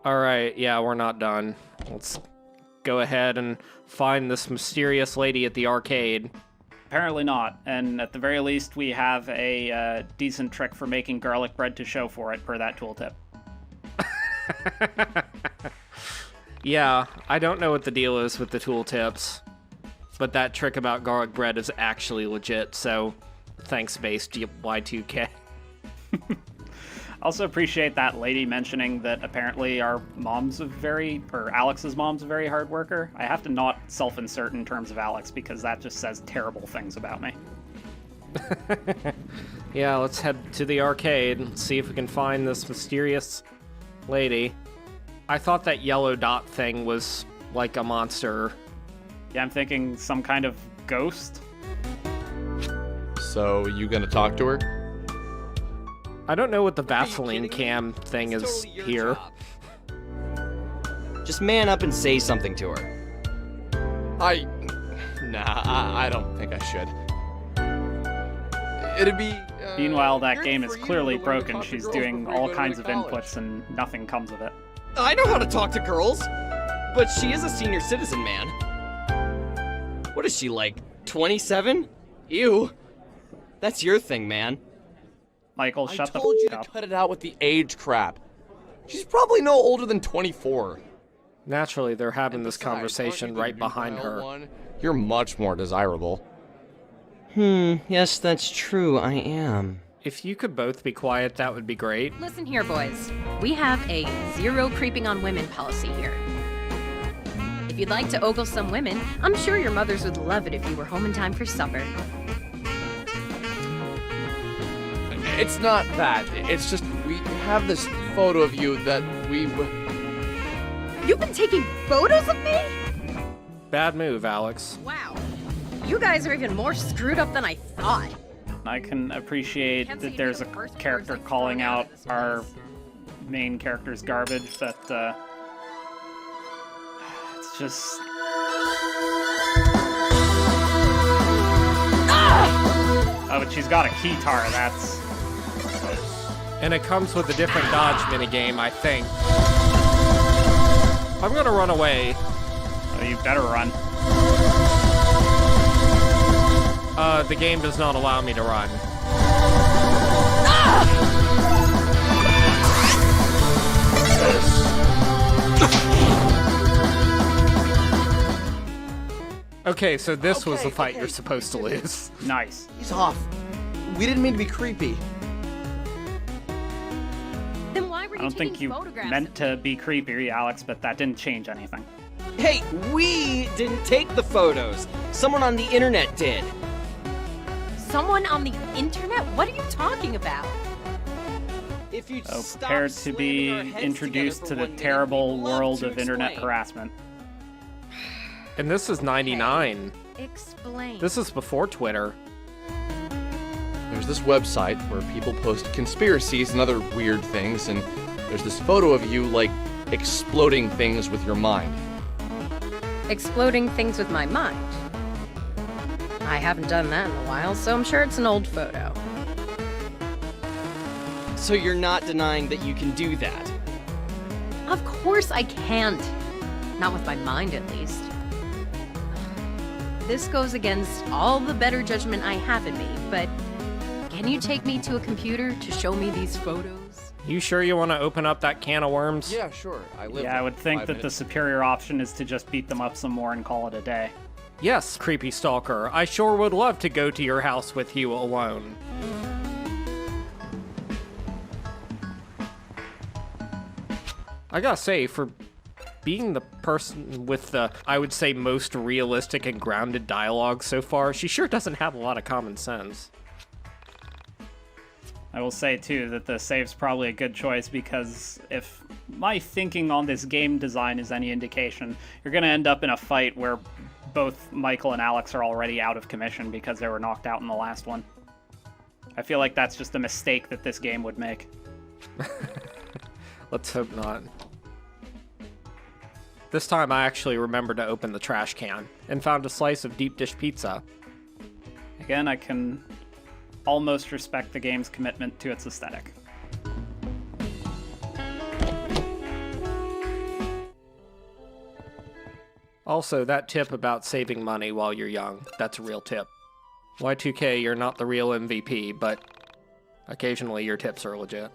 Alright, yeah, we're not done. Let's go ahead and find this mysterious lady at the arcade. Apparently not, and at the very least we have a decent trick for making garlic bread to show for it per that tooltip. Yeah, I don't know what the deal is with the tooltips, but that trick about garlic bread is actually legit, so thanks base Y2K. Also appreciate that lady mentioning that apparently Alex's mom's a very hard worker. I have to not self-insert in terms of Alex because that just says terrible things about me. Yeah, let's head to the arcade and see if we can find this mysterious lady. I thought that yellow dot thing was like a monster. Yeah, I'm thinking some kind of ghost. So, you gonna talk to her? I don't know what the Vaseline cam thing is Totally your here. job. Just man up and say something to her. I don't think I should. It'd be... Meanwhile, that weird game for is you clearly to learn to broken. talk to She's girls doing before you all go to kinds of college. inputs and nothing comes of it. I know how to talk to girls, but she is a senior citizen, man. What is she, like, 27? Ew. That's your thing, man. Michael, I shut the told you f*** to up. cut it out with the age crap. She's probably no older than 24. Naturally, they're having And this besides, conversation aren't you the right behind nubile her. one? You're much more desirable. Yes, that's true, I am. If you could both be quiet, that would be great. Listen here, boys. We have a zero creeping on women policy here. If you'd like to ogle some women, I'm sure your mothers would love it if you were home in time for supper. It's not that. It's just we have this photo of you that we... You've been taking photos of me? Bad move, Alex. Wow. You guys are even more screwed up than I thought. I can appreciate Can't say that you there's do a the first character words, like, calling thrown out out at this our place. main character's garbage, but it's just... Oh, but she's got a keytar, that's... And it comes with a different dodge minigame, I think. I'm gonna run away. Oh, you better run. The game does not allow me to run. Okay, so this was the fight you're supposed to lose. Nice. He's off. We didn't mean to be creepy. Then why were I you don't taking think you photographs? meant to be creepy, Alex, but that didn't change anything. Hey, we didn't take the photos. Someone on the internet did. Someone on the internet? What are you talking about? If you'd Oh, stop prepared to slamming be our heads introduced together to for the 1 minute, terrible we'd love world to of internet explain. harassment. And this is 99. Explain. This is before Twitter. There's this website where people post conspiracies and other weird things, and there's this photo of you, like, exploding things with your mind. Exploding things with my mind. I haven't done that in a while, so I'm sure it's an old photo. So you're not denying that you can do that? Of course I can't. Not with my mind, at least. This goes against all the better judgment I have in me, but can you take me to a computer to show me these photos? You sure you want to open up that can of worms? Yeah, sure. I live. Yeah, I would think 5 that the minutes. superior option is to just beat them up some more and call it a day. Yes, creepy stalker. I sure would love to go to your house with you alone. I gotta say, for being the person with the, I would say, most realistic and grounded dialogue so far, she sure doesn't have a lot of common sense. I will say, too, that the save's probably a good choice because if my thinking on this game design is any indication, you're going to end up in a fight where both Michael and Alex are already out of commission because they were knocked out in the last one. I feel like that's just a mistake that this game would make. Let's hope not. This time I actually remembered to open the trash can and found a slice of deep dish pizza. Again, I can almost respect the game's commitment to its aesthetic. Also, that tip about saving money while you're young, that's a real tip. Y2K, you're not the real MVP, but occasionally your tips are legit.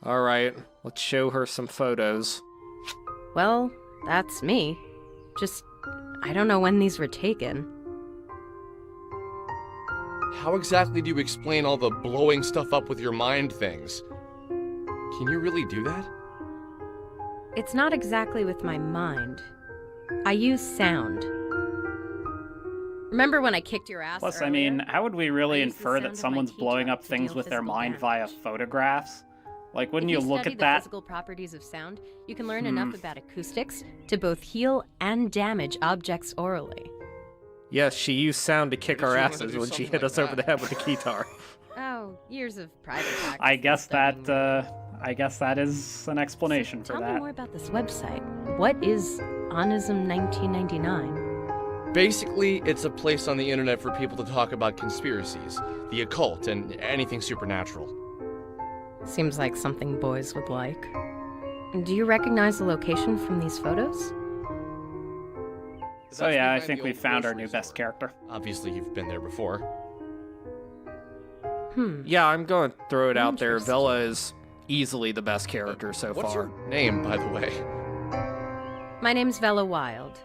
Alright, let's show her some photos. Well, that's me. Just, I don't know when these were taken. How exactly do you explain all the blowing stuff up with your mind things? Can you really do that? It's not exactly with my mind. I use sound. Remember when I kicked your ass Plus, earlier? I mean, how would we really I used the infer sound that of my someone's key blowing drive up to things deal with their physical mind damage. via photographs? Like, wouldn't you If look study at the that? physical properties of sound, you can learn enough about acoustics to both heal and damage objects orally. Yes, she used sound to kick Did our you want to asses do when she something hit like us over that? the head with the keytar. Oh, years of private practice. I and guess studying that, I guess that is an explanation So for tell me that. more about this website. What is Onism 1999? Basically, it's a place on the internet for people to talk about conspiracies, the occult, and anything supernatural. Seems like something boys would like. Do you recognize the location from these photos? So yeah, I think we found our new best character. Obviously, you've been there before. Yeah, I'm going to throw it out there. Interesting. Vela is easily the best character so What's far. your name, by the way? My name's Vela Wild.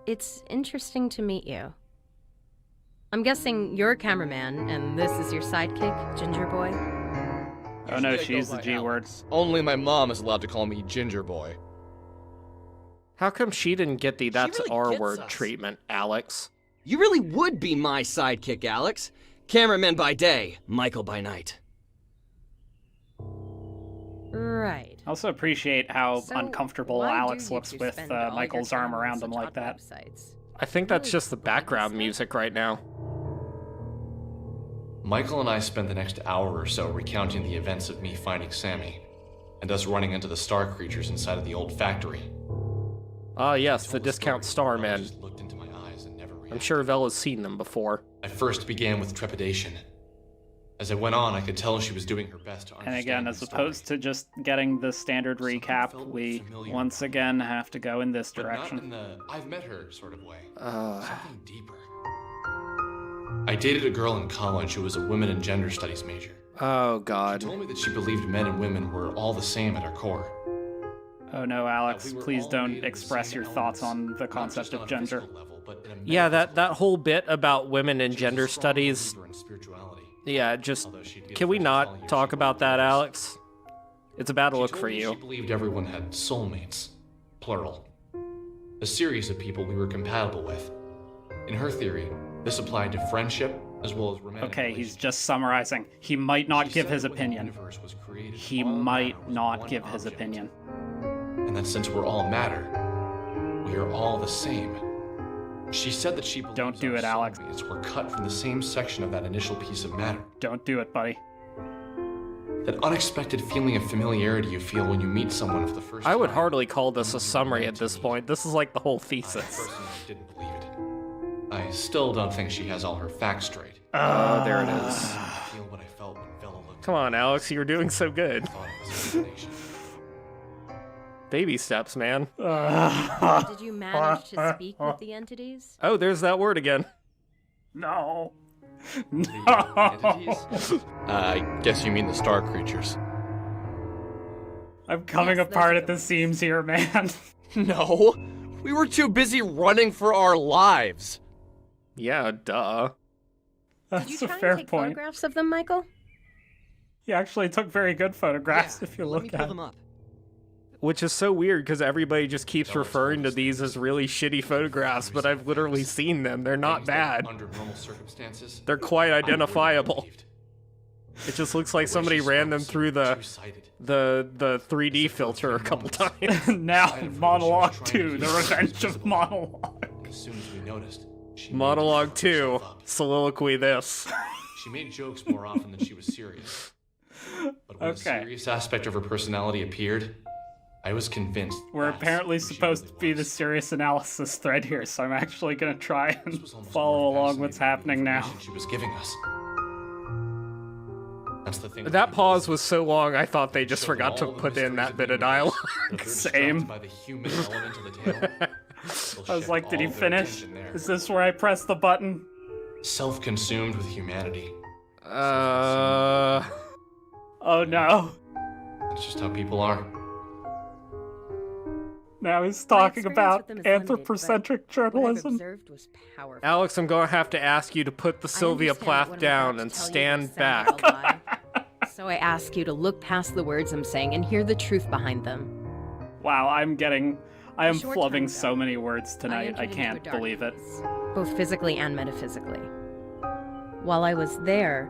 It's interesting to meet you. I'm guessing you're a cameraman, and this is your sidekick, Ginger Boy? Oh no, Usually I she go used the by G word. Alex. Only my mom is allowed to call me Ginger Boy. How come she didn't get the that's really our gets word us. treatment, Alex? You really would be my sidekick, Alex. Cameraman by day, Michael by night. Right. I also appreciate how So uncomfortable why do Alex you looks two with spend all your Michael's time arm on around him such like odd that. websites? I think that's Really just the boring background stuff? music right now. Michael and I spent the next hour or so recounting the events of me finding Sammy, and us running into the star creatures inside of the old factory. Ah, yes, the Told discount story, star and I men. just looked into my eyes and never I'm reacted. sure Vela's seen them before. I first began with trepidation. As I went on, I could tell she was doing her best to And understand again, my as opposed story. to just getting the standard Something recap, felt we familiar once about again have to go in this But not direction. in the I've met her sort of way. Uh, Something deeper. I dated a girl in college who was a women and gender studies major. oh She god. told me that she believed men and women were all the same at our core. Oh no, Alex, We were please all don't made of the express same your thoughts on elements, the not concept just of on a gender. physical level, but in a Yeah, that metaphysical whole bit about women and level. She was a gender strong studies. believer in spirituality, Yeah, just although she'd be the can we first to tell you not talk she about that, believed Alex? It's a bad She look told for me you. She believed everyone had soulmates, plural. A series of people we were compatible with. In her theory, this applied to friendship as well as romantic Okay, he's relationships. just summarizing. He might not She give said his that when the opinion. universe was created, He all matter might was not one give his object. opinion. And that since we're all matter, we are all the same. She said that she believes Don't do our it, Alex. soulmates were cut from the same section of that initial piece of matter. Don't do it, buddy. That unexpected feeling of familiarity you feel when you meet someone for the first time. I would hardly call this a summary at this point. This is like the whole I thesis. personally didn't believe it. I still don't think she has all her facts straight. Oh, there it is. I feel what I felt when Vela looked Come on, Alex, you're doing so good. at me and thought of this explanation. Baby steps, man. Did you manage to speak with the entities? Oh, there's that word again. No. The entities? I guess you mean the star creatures. I'm coming Yes, those apart are at the the seams here, man. No, we were too busy running for our lives. Yeah, duh. Did you That's a try fair and take point. photographs of them, Michael? He actually took very good photographs Yeah, if you let me look pull at them it. up. Which is so weird because everybody just keeps Vela referring told to us these that as really shitty photographs, but I've literally seen them. They're not Things that, bad. Under normal circumstances, They're quite I wouldn't have identifiable. believed. It just looks like The way somebody she ran spoke them seemed through the two-sided. the 3D filter a couple times. Now, I had Monologue trying to 2, keep The us Revenge physical. of Monologue. As soon as we noticed, she made Monologue to 2, cover herself up. soliloquy this. She made jokes more often than she was serious. But when the Okay. serious aspect of her personality appeared, I was convinced. We're that's apparently who she supposed really to be the was. serious analysis thread here, so I'm actually gonna try This and was almost follow more along what's fascinating than the happening now. information she was giving us. That's the thing. That pause was so long, I thought they just forgot to put in that bit of dialogue. Same. By the human element of the tale. I was like, did he finish? Is this where I press the button? Self-consumed with humanity. Oh no. That's just how people are. Now he's talking experience about with them is limited, anthropocentric What I've journalism. observed was powerful. Alex, I'm gonna have to ask you to put the Sylvia understand what Plath I'm down about and to tell you stand will sound back. like a lie. So I ask you to look past the words I'm saying and hear the truth behind them. Wow, I am short flubbing time so ago, many words tonight. I entered into can't a dark believe it. place, both physically and metaphysically. While I was there,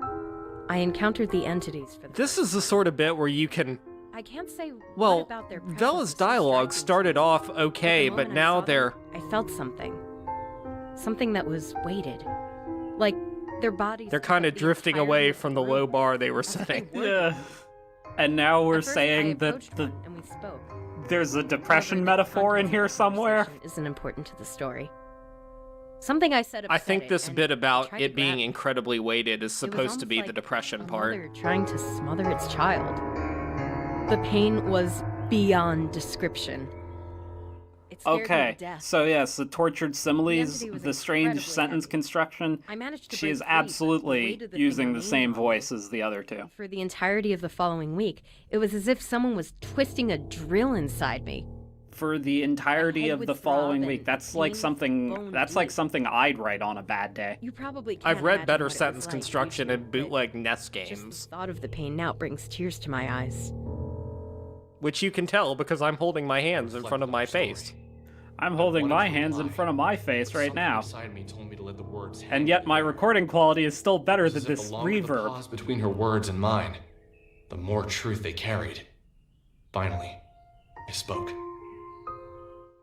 I encountered the entities for the This first is the sort of bit where you can. I can't say Well, what about their presence Vella's was so dialogue striking started to me, off but okay, the but moment I now saw they're. them, I felt something. Something that was weighted. Like their bodies. They're took kind up of the drifting entirety away of the from the room. low bar they were As if they setting. were Yeah. And now we're At first, I saying that approached one, and we spoke. there's a depression However, the metaphor in context here of the somewhere. conversation isn't important to the story. Something I said. I think upset this it, bit and about tried to it being grab me. incredibly weighted is It was supposed to almost be like the depression a part. mother trying to smother its child. The pain was beyond description. It scared me to Okay, death. so yes, the tortured similes, entity was the strange incredibly sentence heavy. construction. I managed to She break is free, but the weight absolutely of the thing using the remained same on me. voice as the other two. For the entirety of the following week, it was as if someone was twisting a drill inside me. For the entirety head of would the following throb week, and that's like pain something. bone That's like deep. something I'd write on a bad day. You probably can't I've read imagine better what it was sentence like construction usually, in but bootleg NES just the games, thought of the pain now brings tears to my eyes. which you can tell because I'm holding my hands in front of my face. I'm holding One of my them hands in lied. front of my face right Something now, inside me told me to let the words hang. and yet my recording quality is still better As than if this the longer the reverb. pause between her words and mine, the more truth they carried. Finally, I spoke.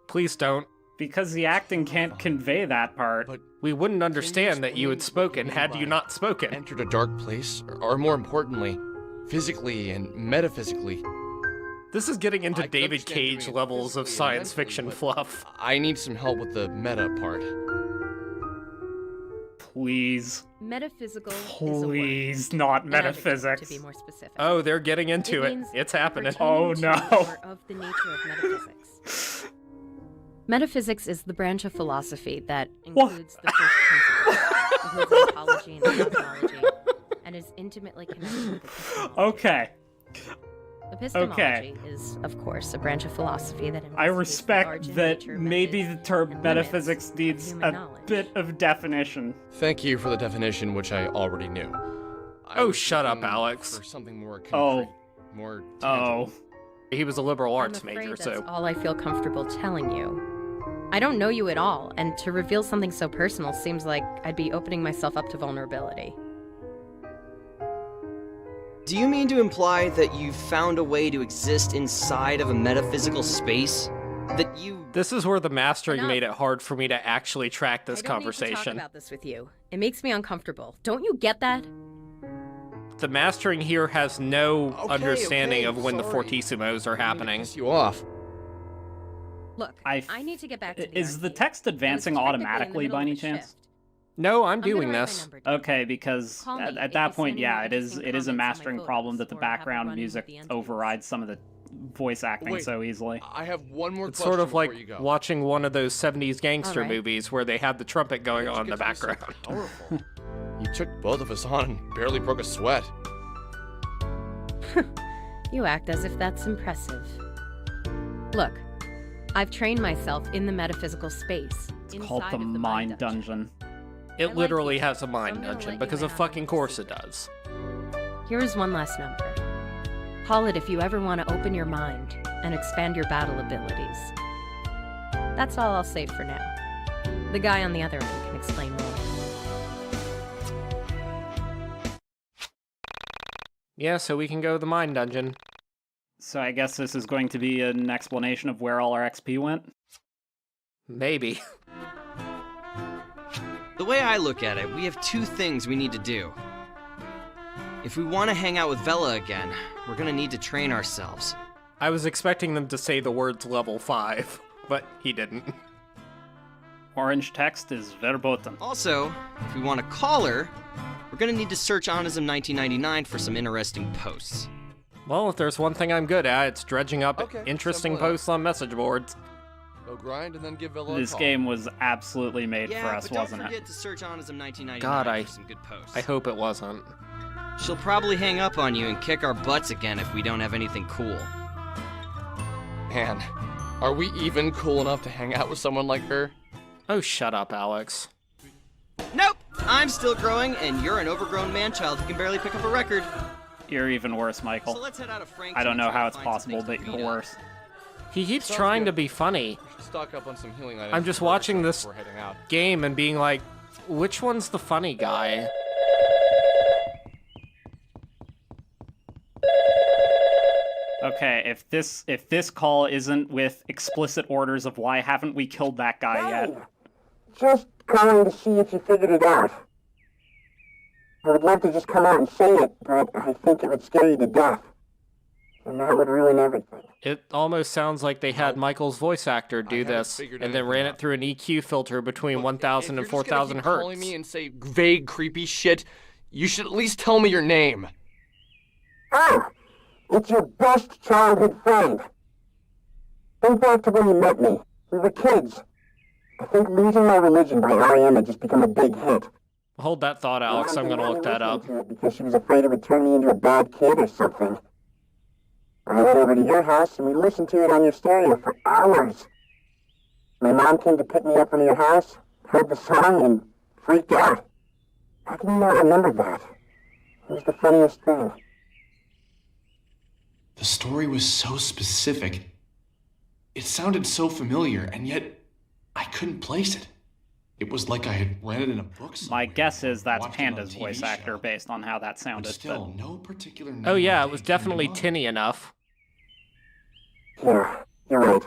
Please don't. Because the acting can't convey that part. But We wouldn't understand that you had spoken had you mean not spoken. entered a dark place, or more importantly, physically and metaphysically. This is getting into I could David understand Cage doing it levels of physically and science mentally, fiction but fluff. I need some help with the meta part. Please. Metaphysical Please, is a not word. An adjective, metaphysics. To be more specific. Oh, they're getting into it. means It's happening. Oh, pertaining no. to or of the nature of metaphysics. Metaphysics is the branch of philosophy that What? includes the first principles, includes ontology and cosmology, and is intimately connected with epistemology. Okay. Epistemology is, of course, a branch of philosophy that I investigates the respect origin, that nature, maybe the methods, term and limits metaphysics of needs human a knowledge. bit of definition. Thank you for the definition, which I already knew. I Oh, was shut up, looking Alex. For something more Oh. concrete, more Oh. tangible. He was a liberal arts I'm afraid major, that's so. all I feel comfortable telling you. I don't know you at all, and to reveal something so personal seems like I'd be opening myself up to vulnerability. Do you mean to imply that you've found a way to exist inside of a metaphysical space? That you... This is where the mastering Enough. made it hard for me to actually track this I don't need to talk conversation. about this with you. It makes me uncomfortable. Don't you get that? The mastering here has no Okay, understanding okay, of when the sorry. fortissimos are I didn't mean to happening. piss you off. Look, I I need to get back to the Is the arcade. text I was advancing technically in the automatically middle by of any a chance? shift. No, I'm I'm gonna doing write my this. number down. Okay, because Call me at if that you point, send yeah, me it is interesting a comments on my mastering problem that the photos or have background running with music the entities. overrides some of the voice acting Wait. so easily. I have one more It's question sort of before like you go. watching one of those 70s gangster Alright. movies where they have the trumpet going on in the How'd you get background. to be so powerful? You took both of us on and barely broke a sweat. You act as if that's impressive. Look, I've trained myself in the metaphysical space. It's called the Mind Dungeon. I It like literally you, has a so I'm mind gonna dungeon let you because in of on fucking my course it secret. does. Here's one last number. Call it if you ever want to open your mind and expand your battle abilities. That's all I'll say for now. The guy on the other end can explain more. Yeah, so we can go to the mind dungeon. So I guess this is going to be an explanation of where all our XP went. Maybe. The way I look at it, we have two things we need to do. If we want to hang out with Vela again, we're gonna need to train ourselves. I was expecting them to say the words level 5, but he didn't. Orange text is verboten. Also, if we want to call her, we're We're gonna need to search Onism 1999 for some interesting posts. Well, if there's one thing I'm good at, it's dredging up Okay, interesting simple enough. posts on message boards. Go grind and then give Villa a This call. game was absolutely made Yeah, for us, but don't wasn't forget it? to search Onism 1999 God, for some good posts. I hope it wasn't. She'll probably hang up on you and kick our butts again if we don't have anything cool. Man, are we even cool enough to hang out with someone like her? Oh, shut up, Alex. Nope! I'm still growing, and you're an overgrown man-child who can barely pick up a record. You're even worse, So Michael. let's head out of Frank's I don't and know try how to it's find possible, something but to you're beat up. worse. He keeps Sounds trying good. to be funny. We should stock up on some healing items. I'm just before watching this we're heading out. game and being like, which one's the funny guy? Okay, if this call isn't with explicit orders of why haven't we killed that guy yet? Just calling to see if you figured it out. I would love to just come out and say it, but I think it would scare you to death. And that would ruin everything. It almost sounds like they had Michael's voice actor do haven't this figured and then anything ran out. it through an EQ filter between Look, 1,000 and if you're just gonna 4,000 keep hertz. calling me and say vague, creepy shit, you should at least tell me your name. Oh! It's your best childhood friend. Think back to when you met me. We were kids. I think Losing My Religion by R.E.M. had just become a big hit. Hold that thought, Alex. I'm gonna look that up. Because she was afraid it would turn me into a bad kid or something. I went over to your house and we listened to it on your stereo for hours. My mom came to pick me up from your house, heard the song, and freaked out. How can you not remember that? It was the funniest thing. The story was so specific. It sounded so familiar, and yet I couldn't place it. It was like I had read it in a book somewhere. My guess is that's watched it on a Panda's TV voice show. actor based on how that But sounded. still, no particular name Oh yeah, or it was date came to definitely mind. tinny enough. Yeah, you're right.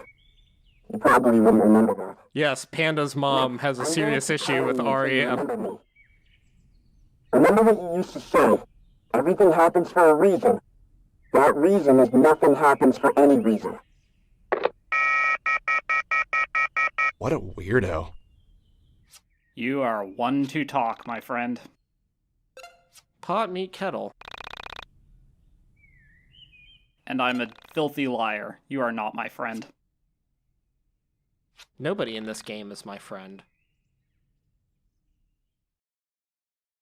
You probably wouldn't remember that. Yes, Panda's mom has a serious issue with E REM. Remember me. Remember what you used to say. Everything happens for a reason. That reason is nothing happens for any reason. What a weirdo. You are one to talk, my friend. Pot, meat, kettle. And I'm a filthy liar. You are not my friend. Nobody in this game is my friend.